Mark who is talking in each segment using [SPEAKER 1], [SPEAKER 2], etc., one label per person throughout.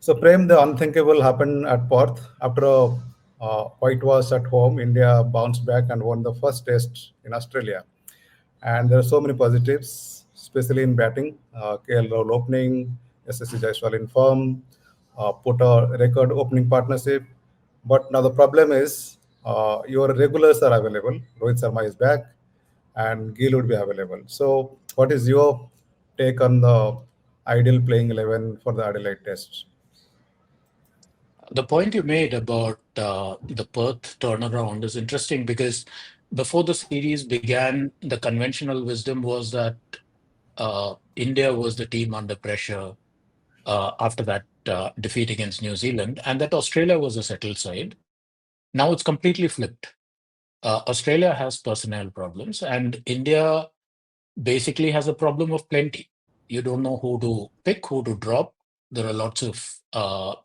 [SPEAKER 1] So, Prem, the unthinkable happened at Perth. After a whitewash at home, India bounced back and won the first test in Australia. And there are so many positives, especially in batting. KL Rahul opening, SSC Jaiswal in form, put a record opening partnership. But now the problem is your regulars are available. Rohit Sharma is back, and Gill would be available. So, what is your take on the ideal playing 11 for the Adelaide Test?
[SPEAKER 2] The point you made about the Perth turnaround is interesting because before the series began, the conventional wisdom was that India was the team under pressure after that defeat against New Zealand, and that Australia was a settled side. Now it's completely flipped. Australia has personnel problems, and India basically has a problem of plenty. You don't know who to pick, who to drop. There are lots of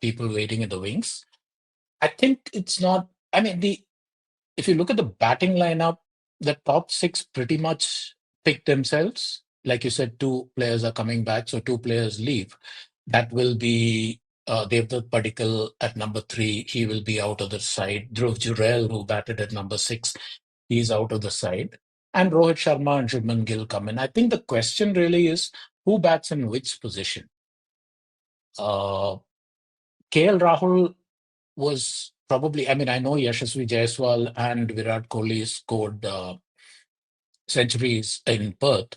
[SPEAKER 2] people waiting in the wings. I think it's not. I mean, the if you look at the batting lineup, the top six pretty much pick themselves. Like you said, two players are coming back, so two players leave. That will be Devdutt Padikkal at number three. He will be out of the side. Dhruv Jurel, who batted at number six, he's out of the side. And Rohit Sharma and Shubman Gill come in. I think the question really is who bats in which position. Uh, KL Rahul was probably, I mean, I know Yashasvi Jaiswal and Virat Kohli scored centuries in Perth,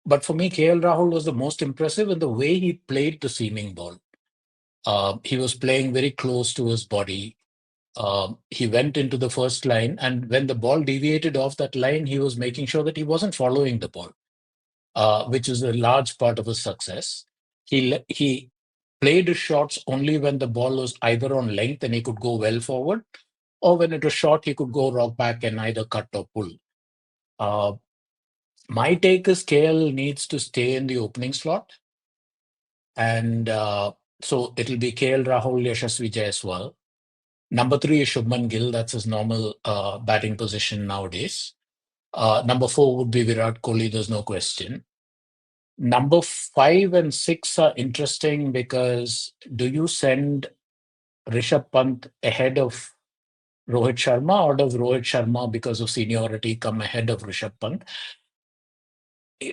[SPEAKER 2] but for me, KL Rahul was the most impressive in the way he played the seaming ball. He was playing very close to his body. He went into the first line, and when the ball deviated off that line, he was making sure that he wasn't following the ball, which is a large part of his success. He played his shots only when the ball was either on length and he could go well forward, or when it was short, he could go rock back and either cut or pull. Uh, my take is KL needs to stay in the opening slot, and so it'll be KL Rahul, Yashasvi Jaiswal. Number three is Shubman Gill. That's his normal batting position nowadays. Number four would be Virat Kohli. There's no question. Number five and six are interesting because do you send Rishabh Pant ahead of Rohit Sharma, or does Rohit Sharma, because of seniority, come ahead of Rishabh Pant?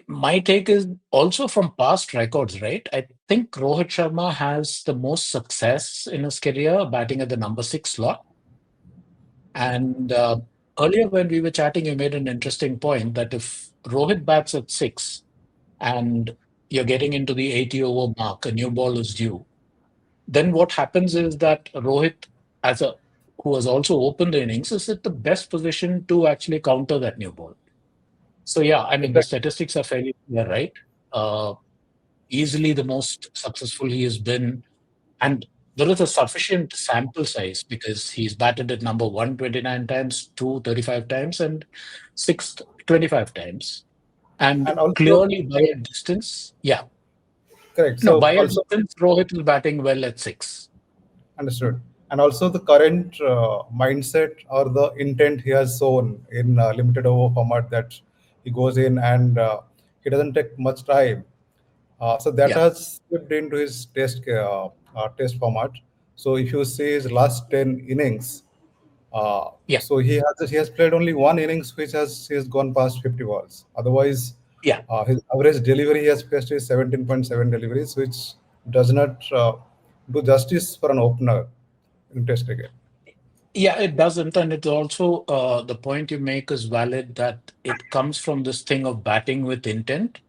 [SPEAKER 2] My take is also from past records, right? I think Rohit Sharma has the most success in his career batting at the number six slot. And earlier, when we were chatting, you made an interesting point that if Rohit bats at six and you're getting into the 80 over mark, a new ball is due, then what happens is that Rohit, as a who has also opened the innings, is at the best position to actually counter that new ball. So yeah, I mean the
[SPEAKER 1] Exactly.
[SPEAKER 2] statistics are fairly clear, right? Uh, Easily the most successful he has been, and there is a sufficient sample size because he's batted at number one 29 times, two 35 times, and six 25 times. And
[SPEAKER 1] And also,
[SPEAKER 2] clearly by a distance, yeah,
[SPEAKER 1] correct.
[SPEAKER 2] no,
[SPEAKER 1] So,
[SPEAKER 2] by a
[SPEAKER 1] also,
[SPEAKER 2] distance, Rohit is batting well at six.
[SPEAKER 1] understood. And also the current mindset or the intent he has shown in limited over format, that he goes in and he doesn't take much time. So that
[SPEAKER 2] Yeah,
[SPEAKER 1] has slipped into his test format. So if you see his last 10 innings,
[SPEAKER 2] yeah,
[SPEAKER 1] so he has played only one innings which has gone past 50 balls. Otherwise,
[SPEAKER 2] yeah.
[SPEAKER 1] his average delivery he has faced is 17.7 deliveries, which does not do justice for an opener in Test cricket.
[SPEAKER 2] Yeah, it doesn't. And it's also the point you make is valid that it comes from this thing of batting with intent.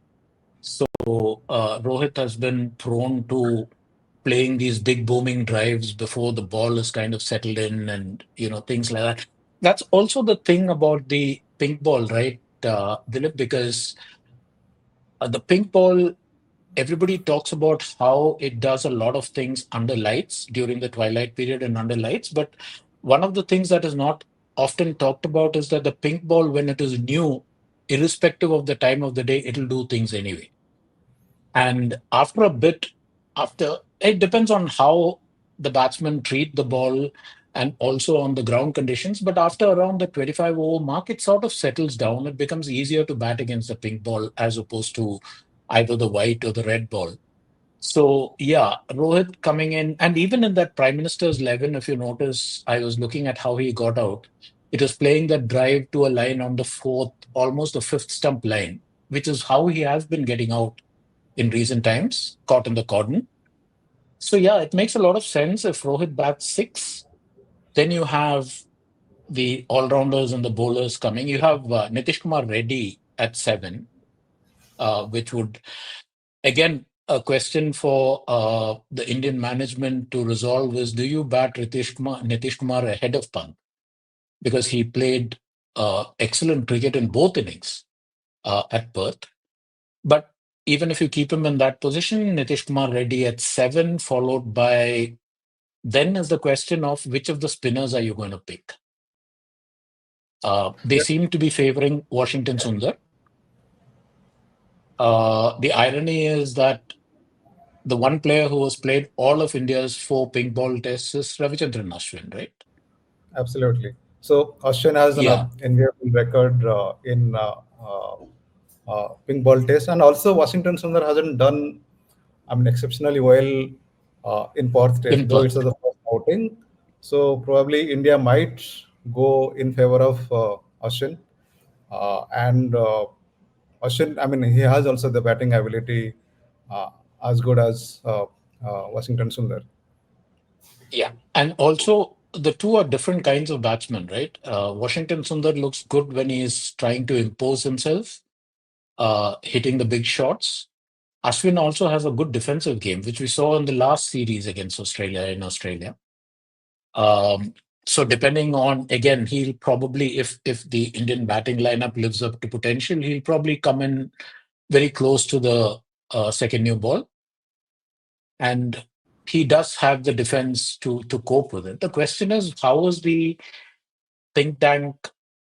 [SPEAKER 2] So Rohit has been prone to playing these big booming drives before the ball is kind of settled in and, things like that. That's also the thing about the pink ball, right, Dilip? Because the pink ball, everybody talks about how it does a lot of things under lights during the twilight period and under lights. But one of the things that is not often talked about is that the pink ball, when it is new, irrespective of the time of the day, it'll do things anyway. And after a bit, after it depends on how the batsmen treat the ball and also on the ground conditions. But after around the 25 over mark, it sort of settles down. It becomes easier to bat against the pink ball as opposed to either the white or the red ball. So yeah, Rohit coming in, and even in that Prime Minister's 11, if you notice, I was looking at how he got out. It was playing that drive to a line on the fourth, almost the fifth stump line, which is how he has been getting out in recent times, caught in the cordon. So yeah, it makes a lot of sense if Rohit bats six. Then you have the all-rounders and the bowlers coming. You have Nitish Kumar Reddy at seven, which would again, a question for the Indian management to resolve is: do you bat Nitish Kumar ahead of Pant, because he played excellent cricket in both innings at Perth. But even if you keep him in that position, Nitish Kumar Reddy at seven, followed by, then is the question of which of the spinners are you going to pick? They
[SPEAKER 1] Yeah,
[SPEAKER 2] seem to be favoring Washington Sundar. The irony is that the one player who has played all of India's four pink ball tests is Ravichandran Ashwin, right?
[SPEAKER 1] absolutely. So Ashwin has an
[SPEAKER 2] Yeah,
[SPEAKER 1] enviable record in pink ball test, and also Washington Sundar hasn't done, I mean, exceptionally well in Perth test,
[SPEAKER 2] in
[SPEAKER 1] though it's
[SPEAKER 2] Perth.
[SPEAKER 1] the first outing. So probably India might go in favor of Ashwin, and Ashwin. I mean, he has also the batting ability uh, as good as Washington Sundar.
[SPEAKER 2] Yeah. And also, the two are different kinds of batsmen, right? Washington Sundar looks good when he's trying to impose himself, hitting the big shots. Ashwin also has a good defensive game, which we saw in the last series against Australia in Australia. Um, so depending on, again, he'll probably, if the Indian batting lineup lives up to potential, he'll probably come in very close to the second new ball, and he does have the defense to cope with it. The question is, how is the think tank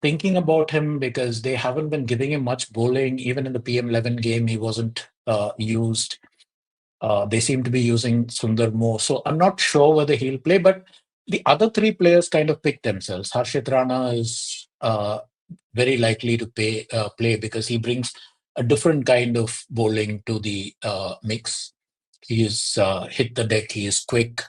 [SPEAKER 2] thinking about him, because they haven't been giving him much bowling. Even in the PM11 game, he wasn't used. They seem to be using Sundar more. So I'm not sure whether he'll play, but the other three players kind of pick themselves. Harshit Rana is very likely to play because he brings a different kind of bowling to the mix. He is hit the deck, he is quick,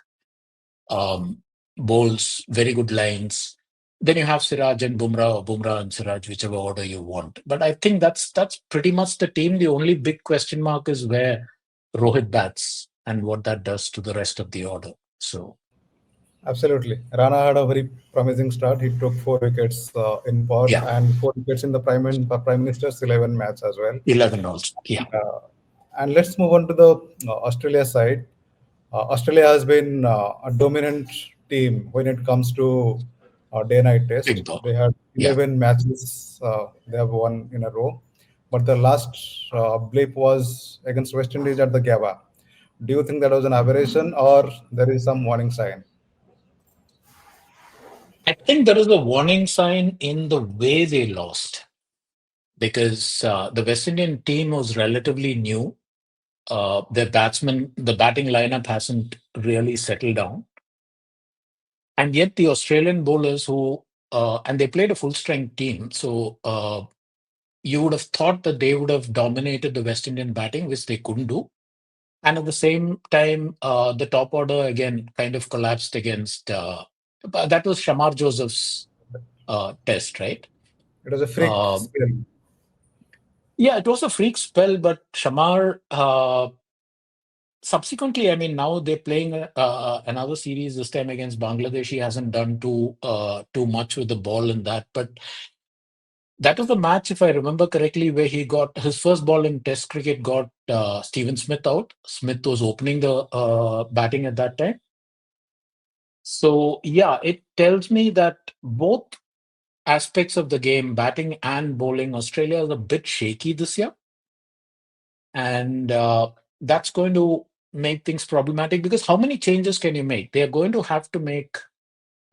[SPEAKER 2] um, bowls very good lines. Then you have Siraj and Bumrah, or Bumrah and Siraj, whichever order you want. But I think that's pretty much the team. The only big question mark is where Rohit bats and what that does to the rest of the order. So
[SPEAKER 1] Absolutely. Rana had a very promising start. He took 4 wickets in Perth
[SPEAKER 2] yeah,
[SPEAKER 1] and 4 wickets in the Prime Minister's 11 match as well.
[SPEAKER 2] 11 also. Yeah,
[SPEAKER 1] Uh, and let's move on to the Australia side. Australia has been a dominant team when it comes to day-night test.
[SPEAKER 2] big ball.
[SPEAKER 1] They had
[SPEAKER 2] Yeah.
[SPEAKER 1] 11 matches they have won in a row, but the last blip was against West Indies at the Gabba. Do you think that was an aberration or there is some warning sign?
[SPEAKER 2] I think there is a warning sign in the way they lost, because the West Indian team was relatively new. The batting lineup hasn't really settled down. And yet the Australian bowlers and they played a full strength team. So you would have thought that they would have dominated the West Indian batting, which they couldn't do. And at the same time, the top order again kind of collapsed against, but that was Shamar Joseph's test, right?
[SPEAKER 1] It was a freak
[SPEAKER 2] Um,
[SPEAKER 1] spell.
[SPEAKER 2] yeah, it was a freak spell, but Shamar subsequently, I mean, now they're playing another series this time against Bangladesh. He hasn't done too much with the ball in that, but that was the match, if I remember correctly, where he got his first ball in Test cricket, got Steven Smith out. Smith was opening the batting at that time. So yeah, it tells me that both aspects of the game, batting and bowling, Australia is a bit shaky this year, and that's going to make things problematic, because how many changes can you make? They are going to have to make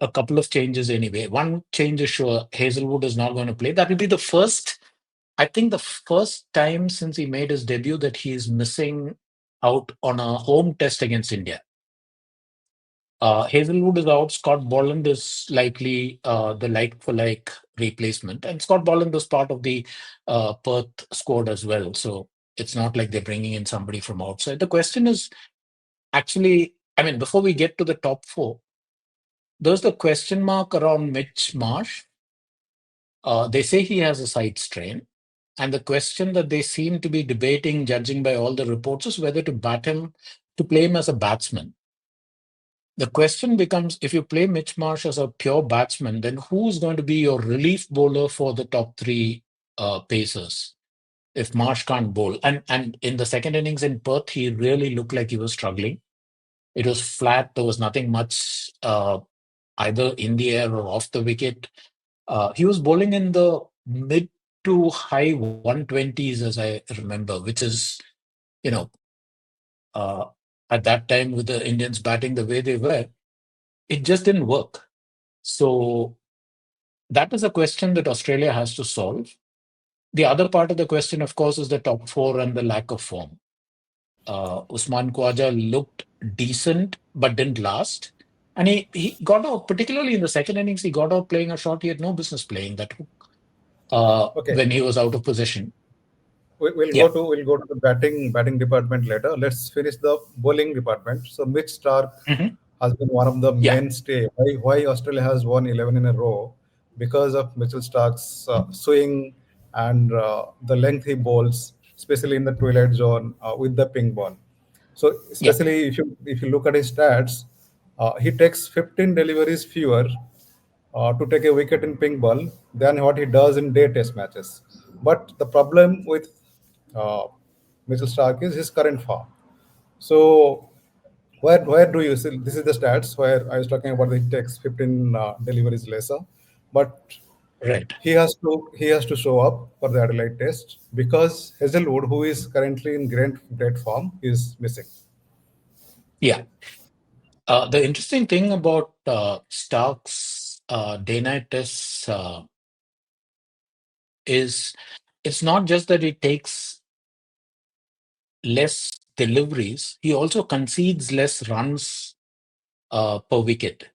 [SPEAKER 2] a couple of changes anyway. One change is sure: Hazelwood is not going to play. That will be the first, I think, the first time since he made his debut that he is missing out on a home test against India. Hazelwood is out. Scott Boland is likely the like for like replacement, and Scott Boland was part of the Perth squad as well. So It's not like they're bringing in somebody from outside. The question is actually, I mean, before we get to the top four, there's the question mark around Mitch Marsh. They say he has a side strain. And the question that they seem to be debating, judging by all the reports, is whether to bat him, to play him as a batsman. The question becomes, if you play Mitch Marsh as a pure batsman, then who's going to be your relief bowler for the top three pacers if Marsh can't bowl? And in the second innings in Perth, he really looked like he was struggling. It was flat. There was nothing much either in the air or off the wicket. He was bowling in the mid to high 120s, as I remember, which is, you know, uh, at that time with the Indians batting the way they were, it just didn't work. So that is a question that Australia has to solve. The other part of the question, of course, is the top four and the lack of form. Usman Khawaja looked decent but didn't last. And he got out, particularly in the second innings, he got out playing a shot he had no business playing, that
[SPEAKER 1] Okay,
[SPEAKER 2] when he was out of position.
[SPEAKER 1] we'll go
[SPEAKER 2] Yeah.
[SPEAKER 1] to the batting department later. Let's finish the bowling department. So Mitch Starc
[SPEAKER 2] Mhm.
[SPEAKER 1] has been one of the
[SPEAKER 2] Yeah.
[SPEAKER 1] mainstay. Why Australia has won 11 in a row? Because of Mitchell Stark's swing and the length he bowls, especially in the twilight zone with the ping ball. So
[SPEAKER 2] Yeah.
[SPEAKER 1] especially if you look at his stats, he takes 15 deliveries fewer to take a wicket in pink ball than what he does in day test matches. But the problem with uh, Mitchell Stark is his current form. So where do you see? This is the stats where I was talking about the he takes 15 deliveries lesser, but
[SPEAKER 2] Right.
[SPEAKER 1] he has to show up for the Adelaide test because Hazelwood, who is currently in great form, is missing.
[SPEAKER 2] Yeah. The interesting thing about Stark's day-night tests is it's not just that he takes less deliveries, he also concedes less runs per wicket.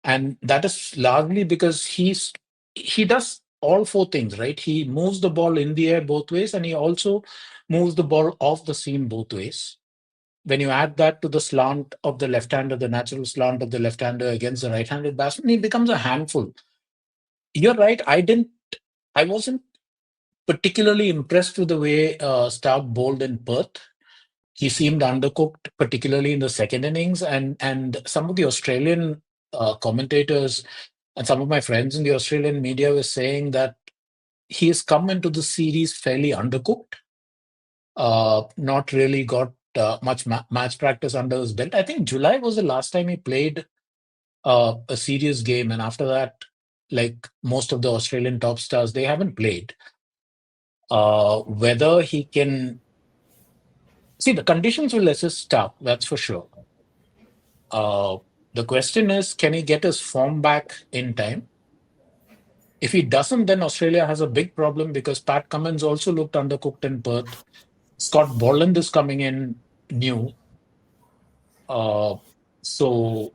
[SPEAKER 2] And that is largely because he does all four things, right? He moves the ball in the air both ways, and he also moves the ball off the seam both ways. When you add that to the slant of the left-hander, the natural slant of the left-hander against the right-handed batsman, he becomes a handful. You're right. I wasn't particularly impressed with the way Stark bowled in Perth. He seemed undercooked, particularly in the second innings, and some of the Australian commentators and some of my friends in the Australian media were saying that he has come into the series fairly undercooked, not really got much match practice under his belt. I think July was the last time he played a serious game, and after that, like most of the Australian top stars, they haven't played. Whether he can see the conditions will assist Stark, that's for sure. Uh, the question is, can he get his form back in time? If he doesn't, then Australia has a big problem because Pat Cummins also looked undercooked in Perth. Scott Boland is coming in new. Uh, so,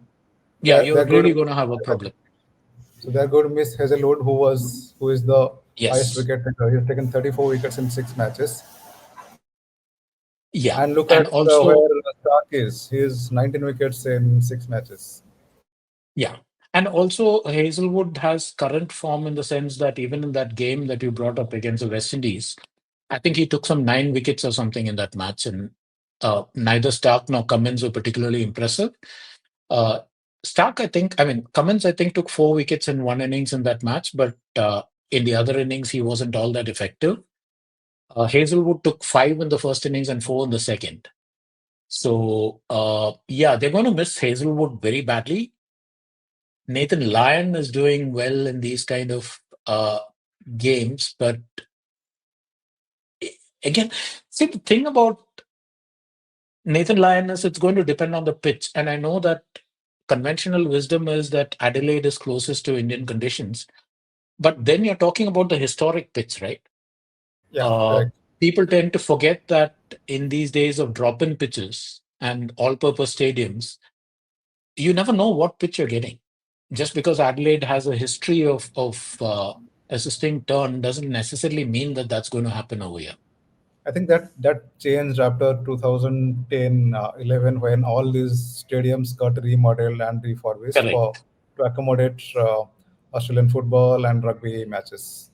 [SPEAKER 2] yeah,
[SPEAKER 1] They're
[SPEAKER 2] you're
[SPEAKER 1] going
[SPEAKER 2] really
[SPEAKER 1] to
[SPEAKER 2] going to have a problem.
[SPEAKER 1] So they're going to miss Hazelwood, who is the highest
[SPEAKER 2] Yes.
[SPEAKER 1] wicket taker. He's taken 34 wickets in 6 matches.
[SPEAKER 2] Yeah.
[SPEAKER 1] And look
[SPEAKER 2] And
[SPEAKER 1] at
[SPEAKER 2] also,
[SPEAKER 1] where Stark is. He is 19 wickets in 6 matches.
[SPEAKER 2] yeah. And also, Hazelwood has current form in the sense that even in that game that you brought up against the West Indies, I think he took some 9 wickets or something in that match. And neither Stark nor Cummins were particularly impressive. Uh, Stark, I mean, Cummins, I think, took 4 wickets in one innings in that match, but in the other innings, he wasn't all that effective. Hazelwood took 5 in the first innings and 4 in the second. So, yeah, they're going to miss Hazelwood very badly. Nathan Lyon is doing well in these kind of games, but again, see, the thing about Nathan Lyon is it's going to depend on the pitch. And I know that conventional wisdom is that Adelaide is closest to Indian conditions. But then you're talking about the historic pitch, right?
[SPEAKER 1] Yeah,
[SPEAKER 2] Uh,
[SPEAKER 1] correct.
[SPEAKER 2] People tend to forget that in these days of drop-in pitches and all-purpose stadiums, you never know what pitch you're getting. Just because Adelaide has a history of assisting turn doesn't necessarily mean that that's going to happen over here.
[SPEAKER 1] I think that changed after 2010, 11, when all these stadiums got remodeled and refurbished for
[SPEAKER 2] Correct.
[SPEAKER 1] to accommodate Australian football and rugby matches.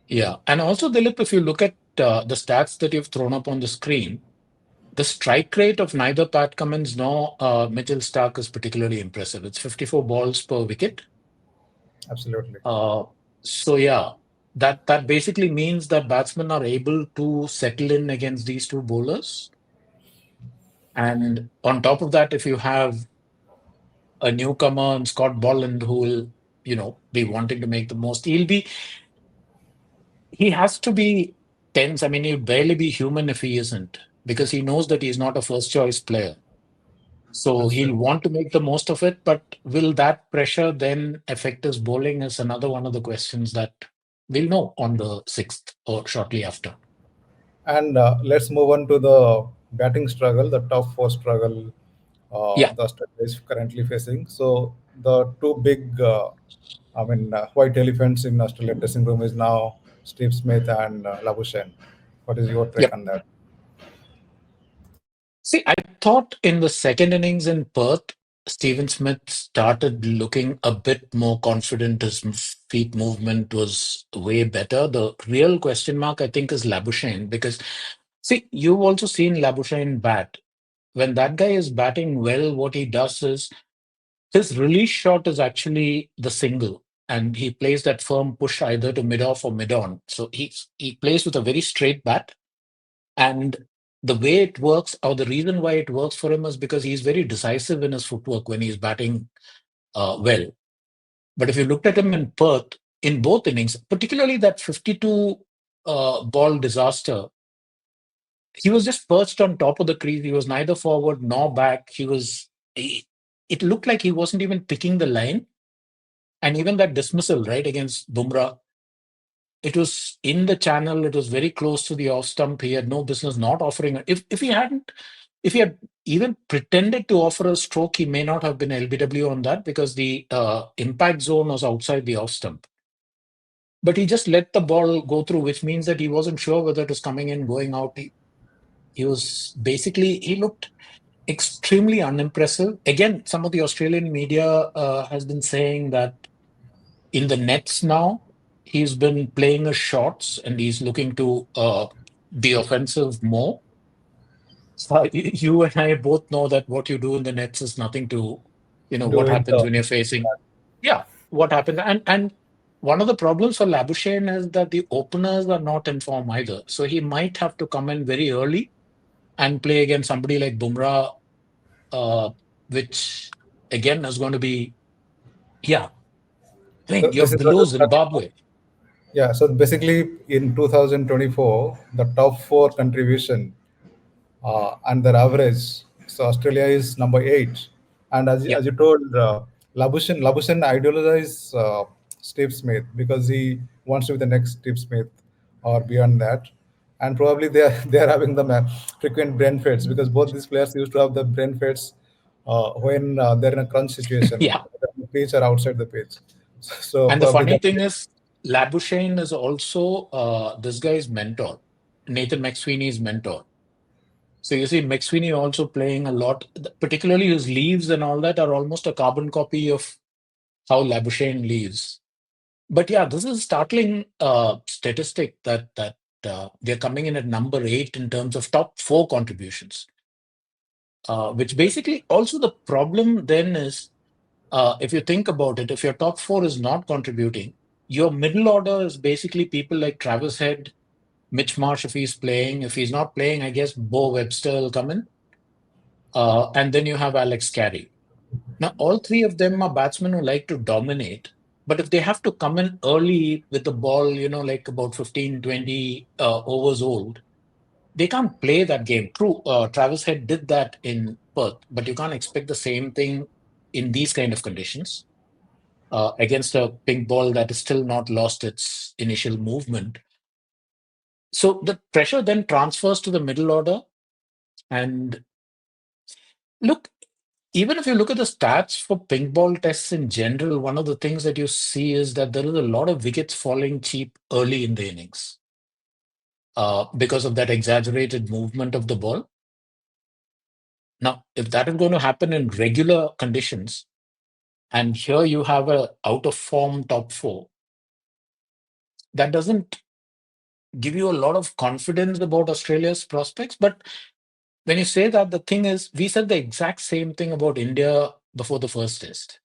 [SPEAKER 2] Yeah. And also, Dilip, if you look at the stats that you've thrown up on the screen, the strike rate of neither Pat Cummins nor Mitchell Starc is particularly impressive. It's 54 balls per wicket.
[SPEAKER 1] Absolutely.
[SPEAKER 2] Uh, so yeah, that basically means that batsmen are able to settle in against these two bowlers. And on top of that, if you have a newcomer and Scott Bolland who will, be wanting to make the most, he has to be tense. I mean, he'll barely be human if he isn't, because he knows that he's not a first choice player. So he'll
[SPEAKER 1] Absolutely.
[SPEAKER 2] want to make the most of it, but will that pressure then affect his bowling is another one of the questions that we'll know on the 6th or shortly after.
[SPEAKER 1] And let's move on to the batting struggle, the top four struggle
[SPEAKER 2] Yeah,
[SPEAKER 1] the Australia is currently facing. So the two big, white elephants in Australia dressing room is now Steve Smith and Labuschagne. What is your
[SPEAKER 2] yeah.
[SPEAKER 1] take on that?
[SPEAKER 2] See, I thought in the second innings in Perth, Stephen Smith started looking a bit more confident. His feet movement was way better. The real question mark, I think, is Labuschagne because, see, you've also seen Labuschagne bat. When that guy is batting well, what he does is his release shot is actually the single, and he plays that firm push either to mid off or mid on. So he plays with a very straight bat, and the way it works, or the reason why it works for him, is because he's very decisive in his footwork when he's batting well. But if you looked at him in Perth in both innings, particularly that 52 ball disaster, he was just perched on top of the crease. He was neither forward nor back. It looked like he wasn't even picking the line. And even that dismissal, right, against Bumrah, it was in the channel. It was very close to the off stump. He had no business not offering. If he had even pretended to offer a stroke, he may not have been LBW on that because the impact zone was outside the off stump. But he just let the ball go through, which means that he wasn't sure whether it was coming in, going out. He was basically, he looked extremely unimpressive. Again, some of the Australian media has been saying that in the nets now, he's been playing his shots and he's looking to be offensive more. So you and I both know that what you do in the nets is nothing to, what
[SPEAKER 1] Doing
[SPEAKER 2] happens when you're facing. Yeah, what happens. And one of the problems for Labuschagne is that the openers are not in form either. So he might have to come in very early and play against somebody like Bumrah, uh, which again is going to be, yeah. I mean,
[SPEAKER 1] so
[SPEAKER 2] you're
[SPEAKER 1] this is what
[SPEAKER 2] below
[SPEAKER 1] the starting point.
[SPEAKER 2] Zimbabwe.
[SPEAKER 1] Yeah, so basically in 2024, the top four contribution and their average. So Australia is number eight. And
[SPEAKER 2] Yeah.
[SPEAKER 1] as you told, Labuschagne idealizes Steve Smith because he wants to be the next Steve Smith or beyond that. And probably they are they are having the frequent brain fades because both these players used to have the brain fades when they're in a crunch situation,
[SPEAKER 2] Yeah.
[SPEAKER 1] whether on the pitch or outside the pitch. So
[SPEAKER 2] And the
[SPEAKER 1] probably
[SPEAKER 2] funny
[SPEAKER 1] that.
[SPEAKER 2] thing is, Labuschagne is also this guy's mentor, Nathan McSweeney's mentor. So you see, McSweeney also playing a lot, particularly his leaves and all that are almost a carbon copy of how Labuschagne leaves. But yeah, this is a startling statistic that they're coming in at number 8 in terms of top 4 contributions. Which basically also the problem then is, if you think about it, if your top 4 is not contributing, your middle order is basically people like Travis Head, Mitch Marsh if he's playing. If he's not playing, I guess Bo Webster will come in. And then you have Alex Carey. Now, all three of them are batsmen who like to dominate. But if they have to come in early with the ball, like about 15, 20 overs old, they can't play that game. True, Travis Head did that in Perth, but you can't expect the same thing in these kind of conditions against a pink ball that is still not lost its initial movement. So the pressure then transfers to the middle order. And look, even if you look at the stats for pink ball tests in general, one of the things that you see is that there is a lot of wickets falling cheap early in the innings. because of that exaggerated movement of the ball. Now, if that is going to happen in regular conditions, and here you have a out of form top four, that doesn't give you a lot of confidence about Australia's prospects. But when you say that, the thing is, we said the exact same thing about India before the first test.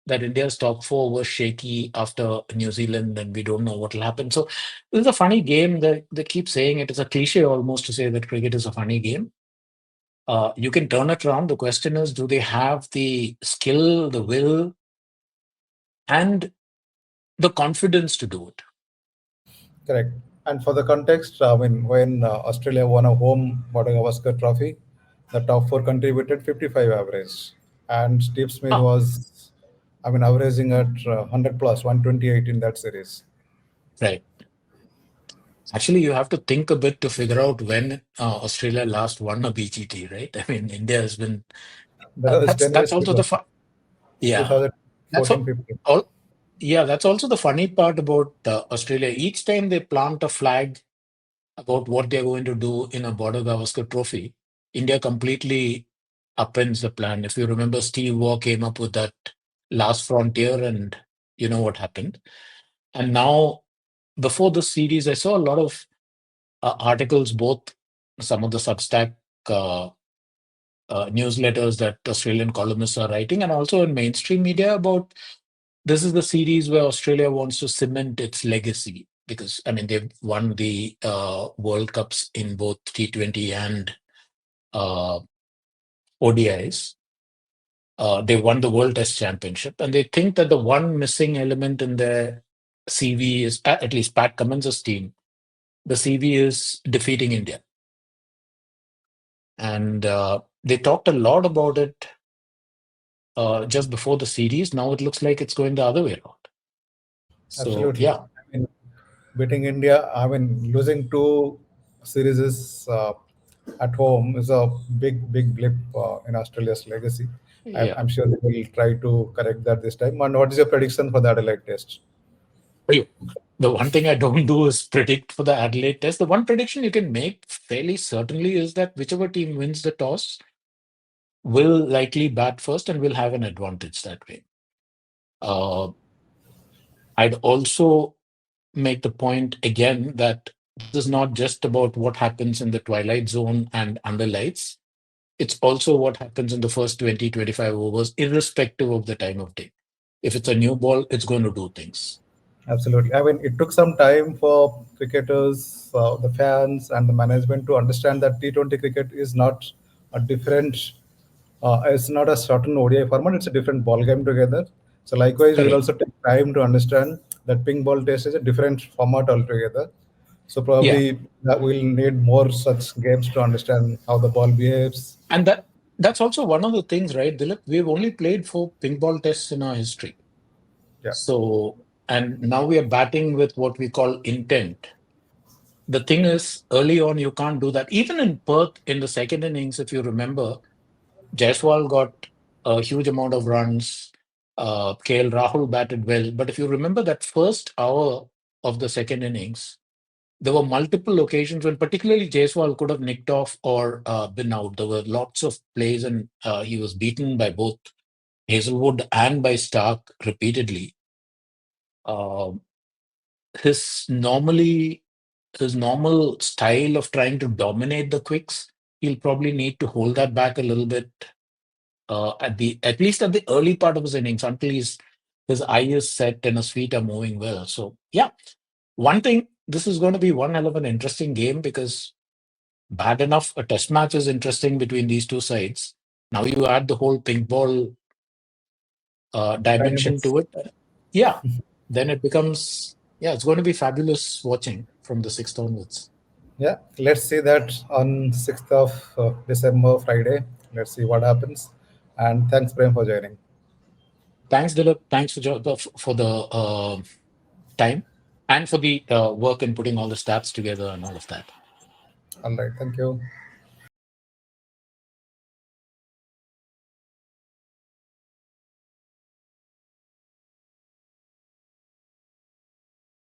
[SPEAKER 2] That India's top four was shaky after New Zealand, and we don't know what will happen. So this is a funny game. They keep saying it is a cliche almost to say that cricket is a funny game. You can turn it around. The question is, do they have the skill, the will, and the confidence to do it?
[SPEAKER 1] Correct. And for the context, I mean, when Australia won a home Border Gavaskar Trophy, the top four contributed 55 average, and Steve Smith
[SPEAKER 2] Ah,
[SPEAKER 1] was, I mean, averaging at 100 plus 128 in that series.
[SPEAKER 2] right. Actually, you have to think a bit to figure out when Australia last won a BGT, right? I mean, India has been.
[SPEAKER 1] That was
[SPEAKER 2] That's
[SPEAKER 1] 10 years
[SPEAKER 2] also the
[SPEAKER 1] ago,
[SPEAKER 2] fun. Yeah, that's
[SPEAKER 1] 2014 15.
[SPEAKER 2] all. Yeah, that's also the funny part about Australia. Each time they plant a flag about what they're going to do in a Border Gavaskar Trophy, India completely upends the plan. If you remember, Steve Waugh came up with that last frontier, and you know what happened. And now, before the series, I saw a lot of articles, both some of the Substack uh, newsletters that Australian columnists are writing, and also in mainstream media about this is the series where Australia wants to cement its legacy because I mean they've won the World Cups in both T20 and uh, ODIs. They won the World Test Championship, and they think that the one missing element in their CV is at least Pat Cummins' team. The CV is defeating India, and they talked a lot about it just before the series. Now it looks like it's going the other way around. So
[SPEAKER 1] Absolutely.
[SPEAKER 2] yeah,
[SPEAKER 1] I mean, beating India, I mean, losing two series at home is a big blip in Australia's legacy.
[SPEAKER 2] yeah.
[SPEAKER 1] I'm sure they will try to correct that this time. And what is your prediction for the Adelaide test?
[SPEAKER 2] You. The one thing I don't do is predict for the Adelaide test. The one prediction you can make fairly certainly is that whichever team wins the toss will likely bat first and will have an advantage that way. Uh, I'd also make the point again that this is not just about what happens in the twilight zone and under lights. It's also what happens in the first 20, 25 overs, irrespective of the time of day. If it's a new ball, it's going to do things.
[SPEAKER 1] Absolutely. I mean, it took some time for cricketers, the fans, and the management to understand that T20 cricket is not a different, it's not a certain ODI format, it's a different ball game together. So, likewise, we will
[SPEAKER 2] Correct.
[SPEAKER 1] also take time to understand that ping ball test is a different format altogether. So,
[SPEAKER 2] Yeah.
[SPEAKER 1] probably that we'll need more such games to understand how the ball behaves.
[SPEAKER 2] And that's also one of the things, right, Dilip? We've only played 4 ping ball tests in our history.
[SPEAKER 1] Yeah,
[SPEAKER 2] So, and now we are batting with what we call intent. The thing is, early on, you can't do that. Even in Perth, in the second innings, if you remember, Jaiswal got a huge amount of runs. KL Rahul batted well. But if you remember that first hour of the second innings, there were multiple occasions when particularly Jaiswal could have nicked off or been out. There were lots of plays, and he was beaten by both Hazelwood and by Starc repeatedly. Uh, his normally his normal style of trying to dominate the quicks, he'll probably need to hold that back a little bit at least at the early part of his innings until his eye is set and his feet are moving well. So yeah, one thing this is going to be one hell of an interesting game because bad enough a test match is interesting between these two sides. Now you add the whole pink ball dimension
[SPEAKER 1] dynamics.
[SPEAKER 2] to it. Yeah, then it becomes yeah, it's going to be fabulous watching from the sixth onwards.
[SPEAKER 1] Yeah, let's see that on 6th of December, Friday. Let's see what happens. And thanks, Prem, for joining.
[SPEAKER 2] Thanks, Dilip. Thanks for the time and for the work in putting all the stats together and all of that.
[SPEAKER 1] All right, thank you.